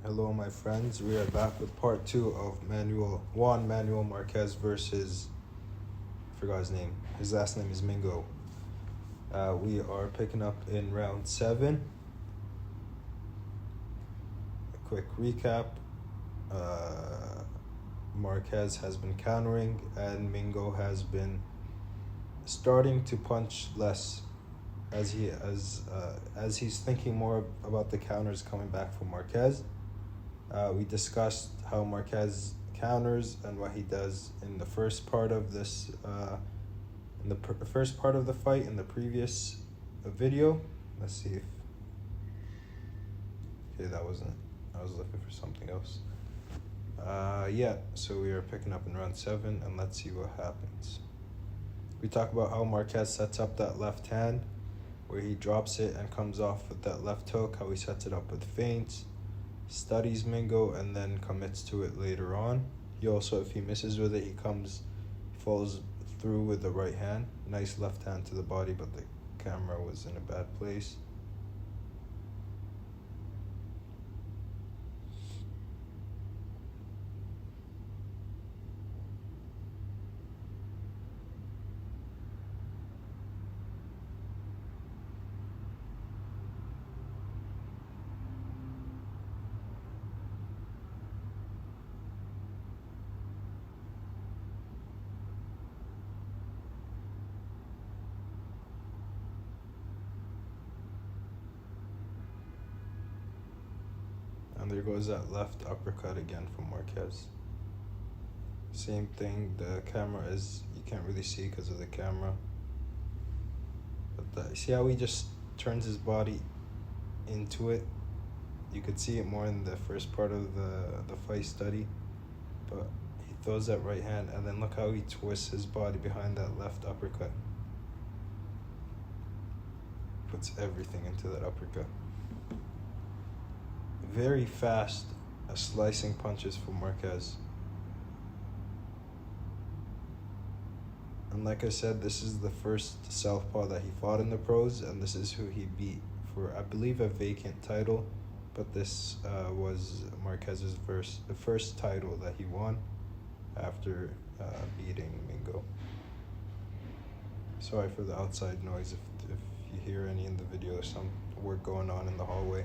Hello, my friends. We are back with part two of Juan Manuel Marquez versus, I forgot his name. His last name is Mingo. We are picking up in round 7. A quick recap. Marquez has been countering, and Mingo has been starting to punch less as he's thinking more about the counters coming back from Marquez. We discussed how Marquez counters and what he does in the first part of this, in the first part of the fight in the previous video. Let's see if. Okay, that wasn't. I was looking for something else. Yeah. So we are picking up in round 7, and let's see what happens. We talk about how Marquez sets up that left hand, where he drops it and comes off with that left hook. How he sets it up with feints. Studies Mingo and then commits to it later on. He also, if he misses with it, he falls through with the right hand. Nice left hand to the body, but the camera was in a bad place. And there goes that left uppercut again from Marquez. Same thing, the camera you can't really see because of the camera. But see how he just turns his body into it? You could see it more in the first part of the fight study. But he throws that right hand, and then look how he twists his body behind that left uppercut. Puts everything into that uppercut. Very fast slicing punches from Marquez. And like I said, this is the first southpaw that he fought in the pros, and this is who he beat for, I believe, a vacant title. But this was Marquez's first title that he won after beating Mingo. Sorry for the outside noise if you hear any in the video. There's some work going on in the hallway.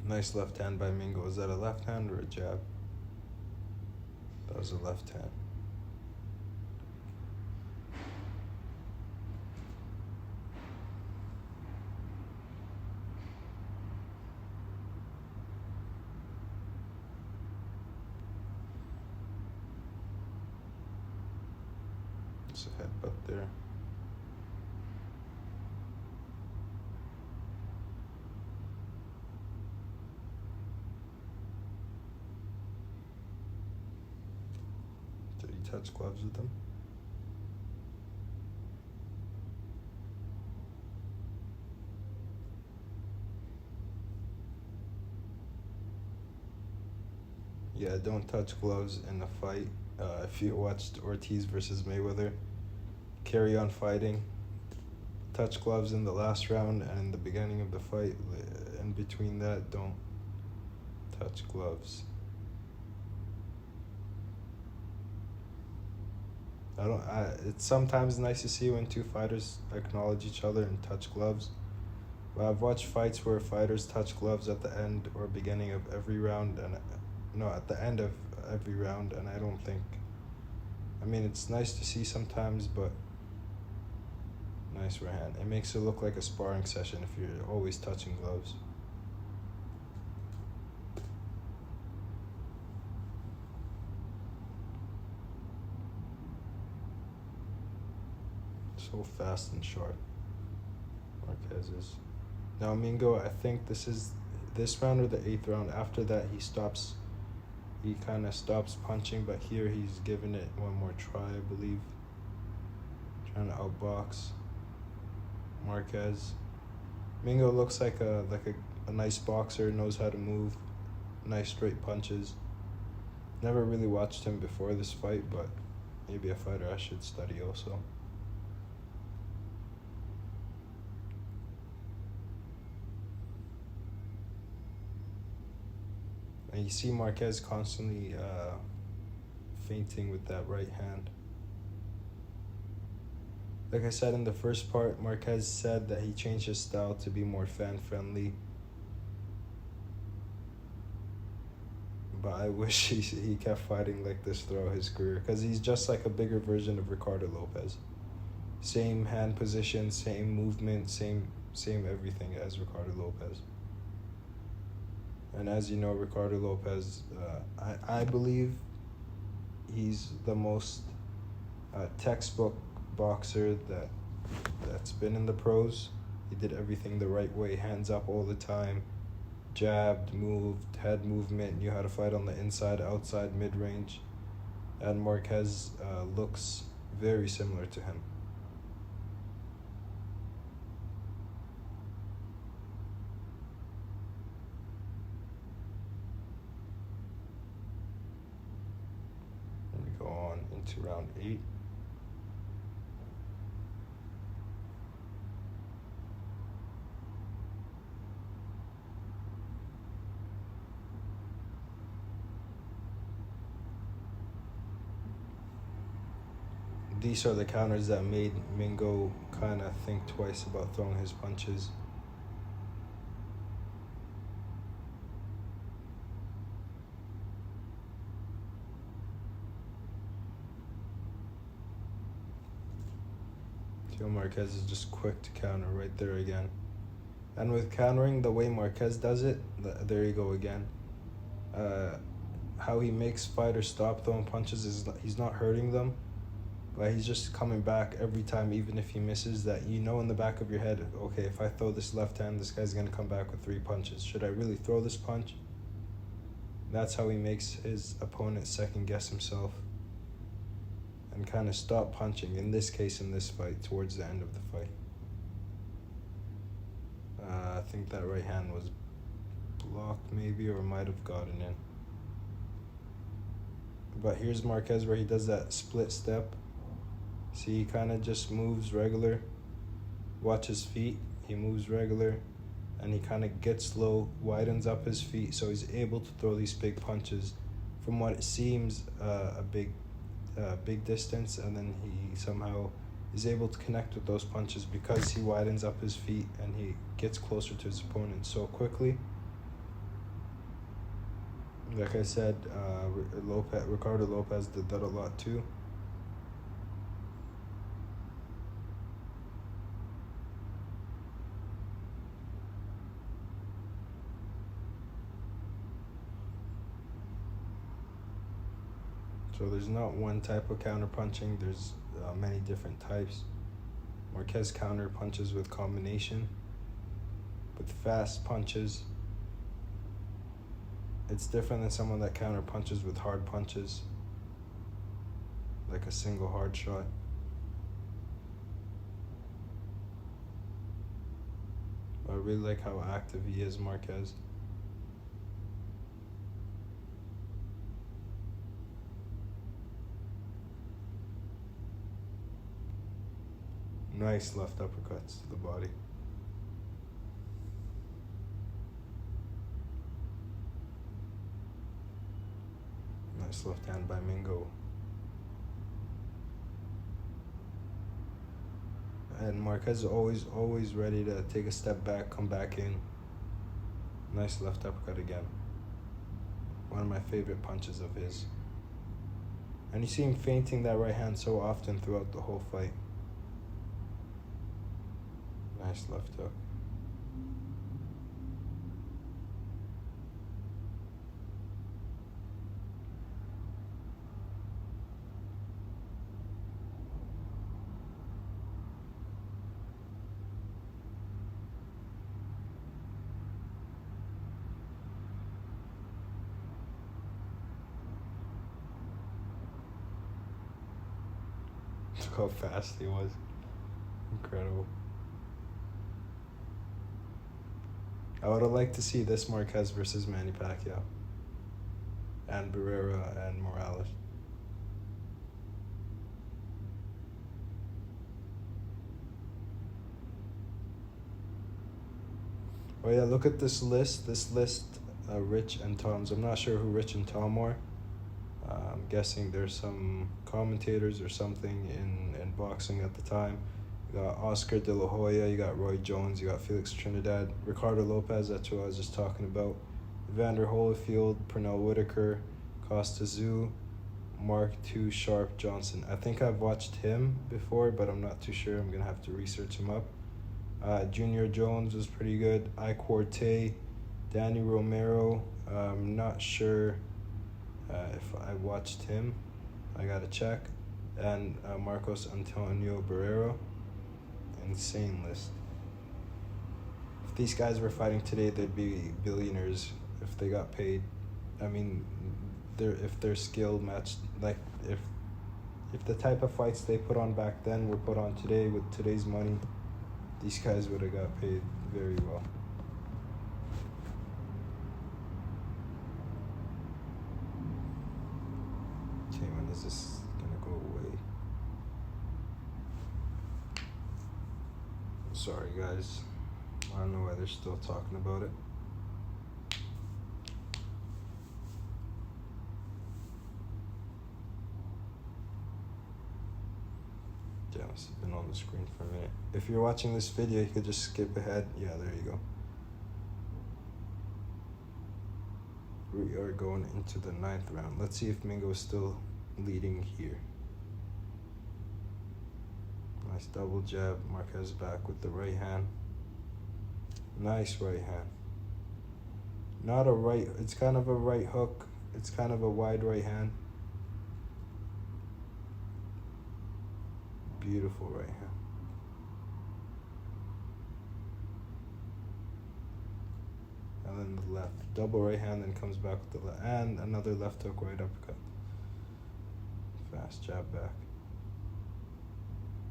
Nice left hand by Mingo. Was that a left hand or a jab? That was a left hand. It's a headbutt there. Did he touch gloves with them? Yeah, don't touch gloves in a fight. If you watched Ortiz versus Mayweather, carry on fighting. Touch gloves in the last round and in the beginning of the fight. In between that, don't touch gloves. It's sometimes nice to see when two fighters acknowledge each other and touch gloves. But I've watched fights where fighters touch gloves at the end or beginning of every round, at the end of every round, and I don't think. I mean, it's nice to see sometimes, but nice right hand. It makes it look like a sparring session if you're always touching gloves. So fast and sharp, Marquez is. Now Mingo, I think this is this round or the 8th round. After that, he kind of stops punching, but here he's giving it one more try, I believe. Trying to outbox Marquez. Mingo looks like a nice boxer, knows how to move, nice straight punches. Never really watched him before this fight, but maybe a fighter I should study also. And you see Marquez constantly feinting with that right hand. Like I said in the first part, Marquez said that he changed his style to be more fan-friendly. But I wish he kept fighting like this throughout his career, because he's just like a bigger version of Ricardo Lopez. Same hand position, same movement, same everything as Ricardo Lopez. And as you know, Ricardo Lopez, I believe he's the most textbook boxer that's been in the pros. He did everything the right way, hands up all the time, jabbed, moved, head movement, knew how to fight on the inside, outside, mid-range. And Marquez looks very similar to him. And we go on into round 8. These are the counters that made Mingo kind of think twice about throwing his punches. Teo Marquez is just quick to counter right there again. And with countering the way Marquez does it, there you go again. How he makes fighters stop throwing punches is he's not hurting them, but he's just coming back every time, even if he misses, that you know in the back of your head, okay, if I throw this left hand, this guy's going to come back with 3 punches. Should I really throw this punch? That's how he makes his opponent second guess himself and kind of stop punching, in this case, in this fight, towards the end of the fight. I think that right hand was blocked maybe, or might have gotten in. But here's Marquez where he does that split step. See, he kind of just moves regular. Watch his feet. He moves regular. And he kind of gets low, widens up his feet, so he's able to throw these big punches from what it seems a big distance, and then he somehow is able to connect with those punches because he widens up his feet and he gets closer to his opponent so quickly. Like I said, Ricardo Lopez did that a lot too. So there's not one type of counter punching, there's many different types. Marquez counter punches with combination, with fast punches. It's different than someone that counter punches with hard punches, like a single hard shot. I really like how active he is, Marquez. Nice left uppercuts to the body. Nice left hand by Mingo. And Marquez is always ready to take a step back, come back in. Nice left uppercut again. One of my favorite punches of his. And you see him feinting that right hand so often throughout the whole fight. Nice left hook. Look how fast he was. Incredible. I would have liked to see this Marquez versus Manny Pacquiao and Barrera and Morales. Oh yeah, look at this list. This list Rich and Tom's. I'm not sure who Rich and Tom are. I'm guessing there's some commentators or something in boxing at the time. You got Oscar De La Hoya, you got Roy Jones, you got Felix Trinidad, Ricardo Lopez, that's who I was just talking about, Evander Holyfield, Pernell Whitaker, Costa Zoo, Mark II Sharp Johnson. I think I've watched him before, but I'm not too sure. I'm going to have to research him up. Junior Jones was pretty good. Iquarte, Danny Romero. I'm not sure if I watched him. I got to check. And Marcos Antonio Barrero. Insane list. If these guys were fighting today, they'd be billionaires if they got paid. I mean, if their skill matched, like if the type of fights they put on back then were put on today with today's money, these guys would have got paid very well. Okay, when is this gonna go away? Sorry guys, I don't know why they're still talking about it. Yeah, it's been on the screen for a minute. If you're watching this video, you could just skip ahead. Yeah, there you go. We are going into the 9th round. Let's see if Mingo is still leading here. Nice double jab. Marquez back with the right hand. Nice right hand. Not a right, it's kind of a right hook. It's kind of a wide right hand. Beautiful right hand. And then the left. Double right hand, then comes back with the left. And another left hook, right uppercut. Fast jab back.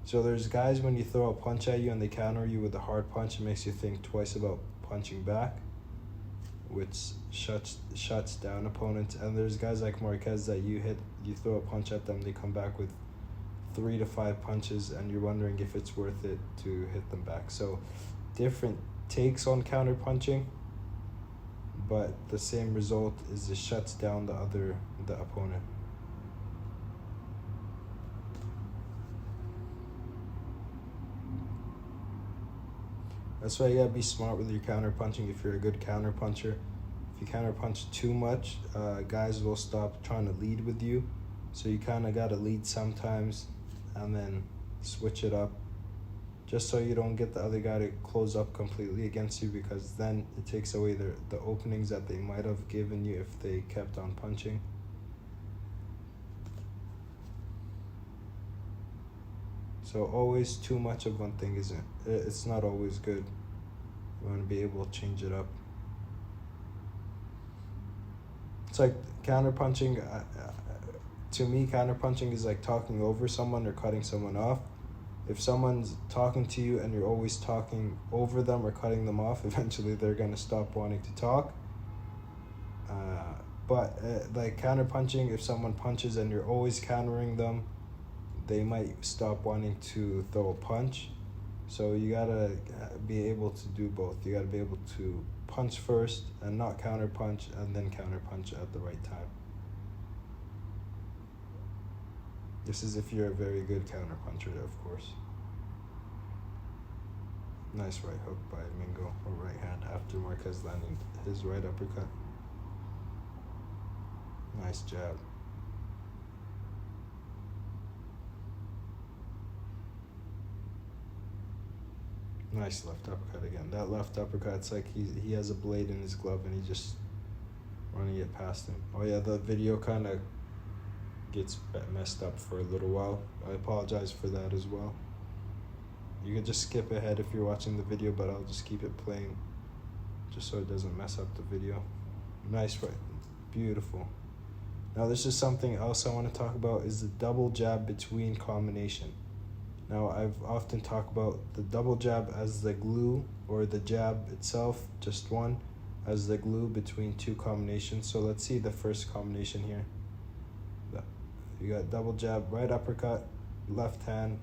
So there's guys, when you throw a punch at you and they counter you with a hard punch, it makes you think twice about punching back, which shuts down opponents. And there's guys like Marquez that you throw a punch at them, they come back with 3 to 5 punches, and you're wondering if it's worth it to hit them back. So different takes on counter punching, but the same result is it shuts down the opponent. That's why you gotta be smart with your counter punching. If you're a good counter puncher, if you counter punch too much, guys will stop trying to lead with you. So you kind of gotta lead sometimes, and then switch it up, just so you don't get the other guy to close up completely against you, because then it takes away the openings that they might have given you if they kept on punching. So always too much of one thing it's not always good. You want to be able to change it up. It's like counter punching. To me, counter punching is like talking over someone or cutting someone off. If someone's talking to you and you're always talking over them or cutting them off, eventually they're gonna stop wanting to talk. But like counter punching, if someone punches and you're always countering them, they might stop wanting to throw a punch. So you gotta be able to do both. You gotta be able to punch first and not counter punch, and then counter punch at the right time. This is if you're a very good counter puncher, of course. Nice right hook by Mingo, or right hand, after Marquez landing his right uppercut. Nice jab. Nice left uppercut again. That left uppercut, it's like he has a blade in his glove and he's just running it past him. Oh yeah, the video kind of gets messed up for a little while. I apologize for that as well. You can just skip ahead if you're watching the video, but I'll just keep it playing just so it doesn't mess up the video. Nice right. Beautiful. Now this is something else I want to talk about, is the double jab between combination. Now, I've often talked about the double jab as the glue, or the jab itself, just one, as the glue between two combinations. So let's see the first combination here. You got double jab, right uppercut, left hand,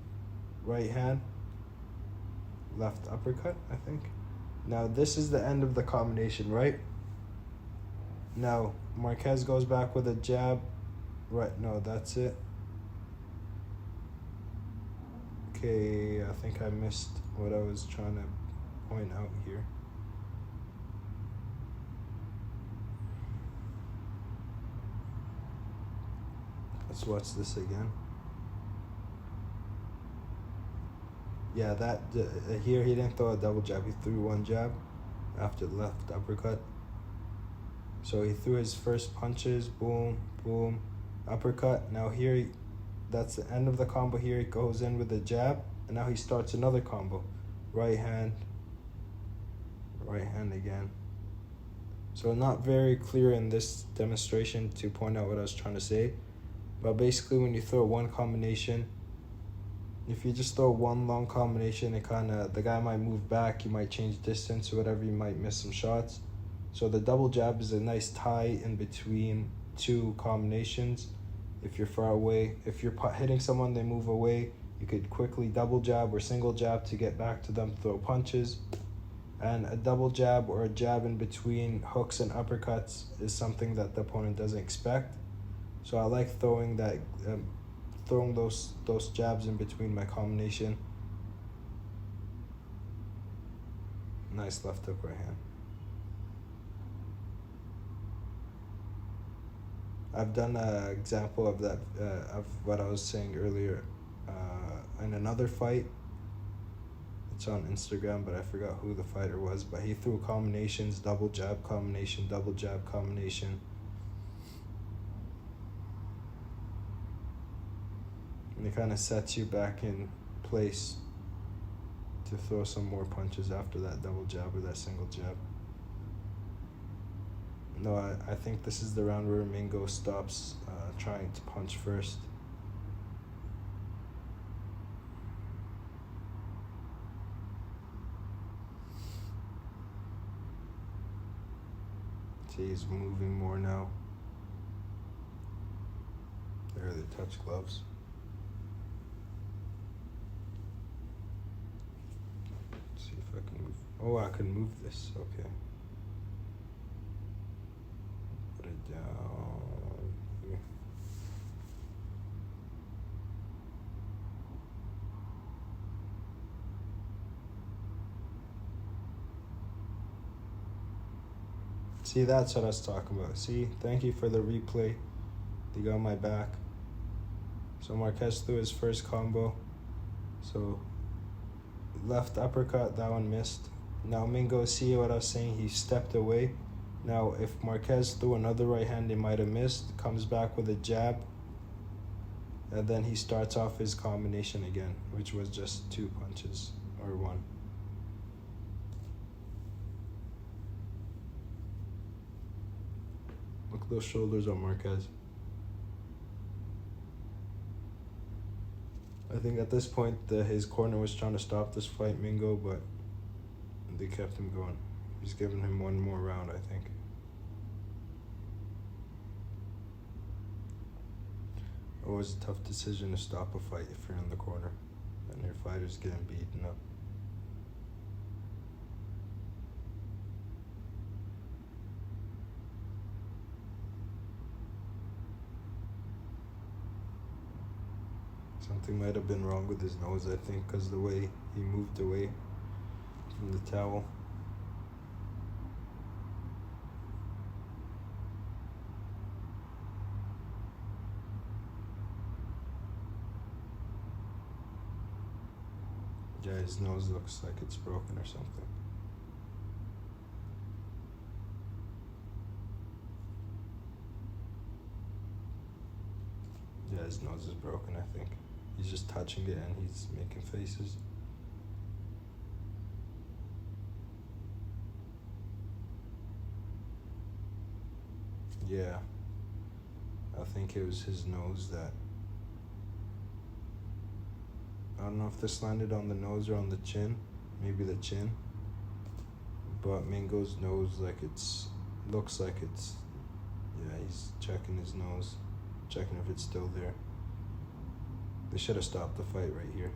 right hand, left uppercut, I think. Now, this is the end of the combination, right? Now Marquez goes back with a jab. Right, no, that's it. Okay, I think I missed what I was trying to point out here. Let's watch this again. Yeah, that here he didn't throw a double jab. He threw one jab after the left uppercut. So he threw his first punches, boom, boom, uppercut. Now here, that's the end of the combo here. He goes in with a jab, and now he starts another combo. Right hand again. So not very clear in this demonstration to point out what I was trying to say. But basically when you throw one combination, if you just throw one long combination, it the guy might move back, you might change distance or whatever, you might miss some shots. So the double jab is a nice tie in between two combinations. If you're far away, if you're hitting someone, they move away, you could quickly double jab or single jab to get back to them, throw punches. And a double jab or a jab in between hooks and uppercuts is something that the opponent doesn't expect. So I like throwing those jabs in between my combination. Nice left hook, right hand. I've done an example of that, of what I was saying earlier in another fight. It's on Instagram, but I forgot who the fighter was, but he threw combinations, double jab combination, double jab combination. And it kind of sets you back in place to throw some more punches after that double jab or that single jab. No, I think this is the round where Mingo stops trying to punch first. See, he's moving more now. There, they touch gloves. Let's see if I can move. Oh, I can move this. Okay. Put it down here. See, that's what I was talking about. See, thank you for the replay. They got my back. So Marquez threw his first combo. So left uppercut, that one missed. Now Mingo, see what I was saying? He stepped away. Now if Marquez threw another right hand, he might have missed. Comes back with a jab. And then he starts off his combination again, which was just two punches or one. Look at those shoulders on Marquez. I think at this point his corner was trying to stop this fight, Mingo, but they kept him going. He's giving him one more round, I think. Always a tough decision to stop a fight if you're in the corner and your fighter's getting beaten up. Something might have been wrong with his nose, I think, because the way he moved away from the towel. Yeah, his nose looks like it's broken or something. Yeah, his nose is broken, I think. He's just touching it and he's making faces. Yeah, I think it was his nose that... I don't know if this landed on the nose or on the chin. Maybe the chin. But Mingo's nose, looks like it's... Yeah, he's checking his nose. Checking if it's still there. They should have stopped the fight right here.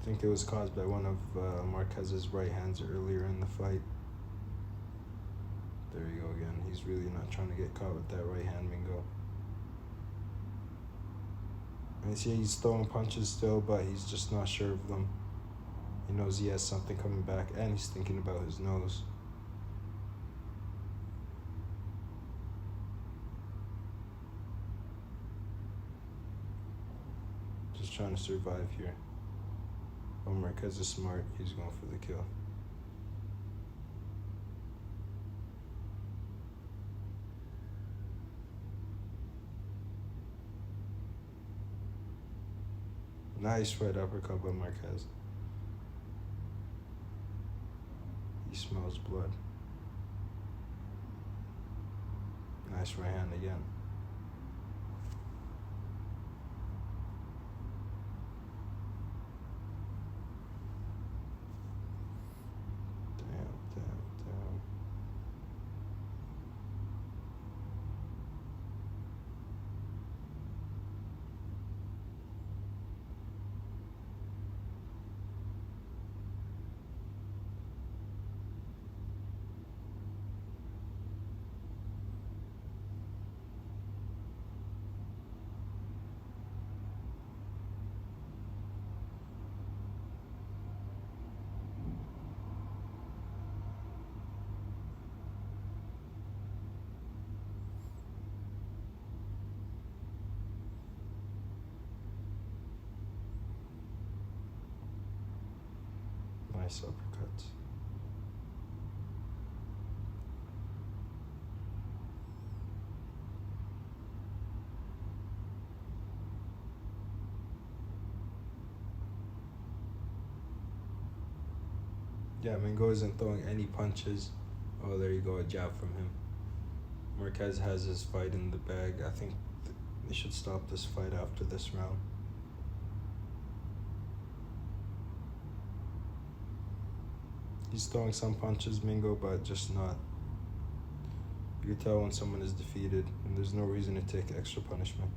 I think it was caused by one of Marquez's right hands earlier in the fight. There you go again. He's really not trying to get caught with that right hand, Mingo. And see, he's throwing punches still, but he's just not sure of them. He knows he has something coming back, and he's thinking about his nose. Just trying to survive here. Oh, Marquez is smart. He's going for the kill. Nice right uppercut by Marquez. He smells blood. Nice right hand again. Damn. Nice uppercuts. Yeah, Mingo isn't throwing any punches. Oh, there you go, a jab from him. Marquez has his fight in the bag. I think they should stop this fight after this round. He's throwing some punches, Mingo, but just not. You can tell when someone is defeated, and there's no reason to take extra punishment.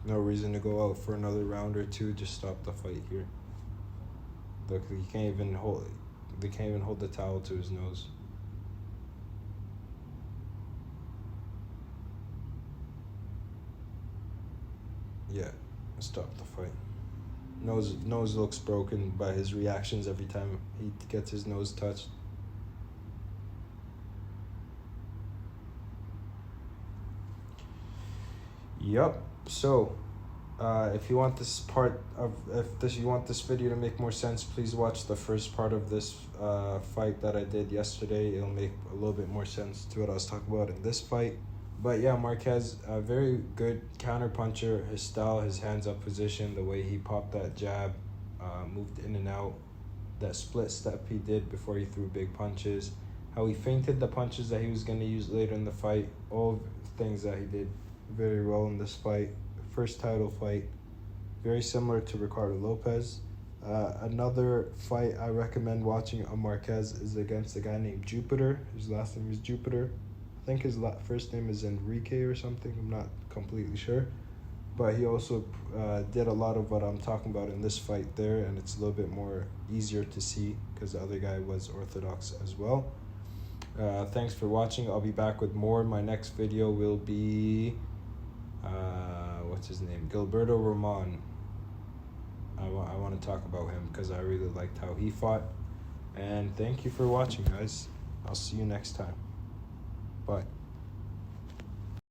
No reason to go out for another round or two. Just stop the fight here. Look, he can't even hold. They can't even hold the towel to his nose. Yeah, stop the fight. Nose looks broken by his reactions every time he gets his nose touched. Yup. So, if you want this you want this video to make more sense, please watch the first part of this fight that I did yesterday. It'll make a little bit more sense to what I was talking about in this fight. But yeah, Marquez, a very good counter puncher. His style, his hands up position, the way he popped that jab, moved in and out, that split step he did before he threw big punches, how he feinted the punches that he was going to use later in the fight, all things that he did very well in this fight. First title fight, very similar to Ricardo Lopez. Another fight I recommend watching on Marquez is against a guy named Jupiter. His last name is Jupiter. I think his first name is Enrique or something. I'm not completely sure. But he also did a lot of what I'm talking about in this fight there, and it's a little bit more easier to see because the other guy was orthodox as well. Thanks for watching. I'll be back with more. My next video will be... what's his name? Gilberto Roman. I want to talk about him because I really liked how he fought. And thank you for watching, guys. I'll see you next time. Bye.